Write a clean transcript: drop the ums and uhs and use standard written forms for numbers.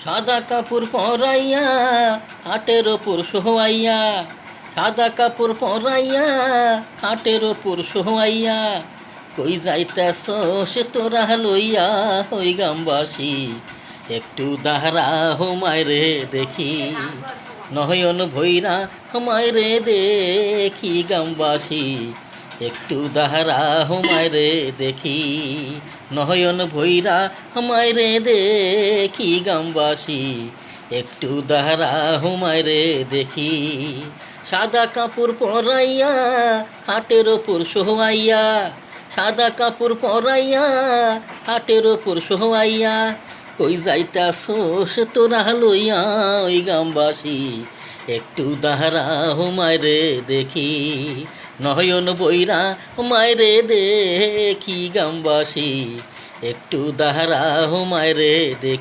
সাদা কাপড় পরাইয়া খাটের ওপর শোয়াইয়া, সাদা কাপড় পরাইয়া খাটের ওপর শোয়াইয়া, কই যাইতেছ সে তোরা লইয়া হই গ্রামবাসী, একটু দাহরা হোমায় রে দেখি, নয়ন ভৈরা হোমায় রে দেখি গ্রামবাসী, একটু দাহরা হোমায় রে দেখি, নয়ন ভৈরা হোমায় রে দেখি গ্রামবাসী, একটু দাহরা হোমায় রে দেখি। সাদা কাপড় পরাইয়া খাটের ওপর শোয়াইয়া, সাদা কাপড় পরাইয়া খাটের ওপর শোয়াইয়া, কই যাইতাছ সে তোরা লইয়া ওই গ্রামবাসী, একটু দাহরা হোমায় রে দেখি, নয়ন বইরা হোমায় রে দেখি গ্রামবাসী, একটু দাহরা হোমায় রে দেখি।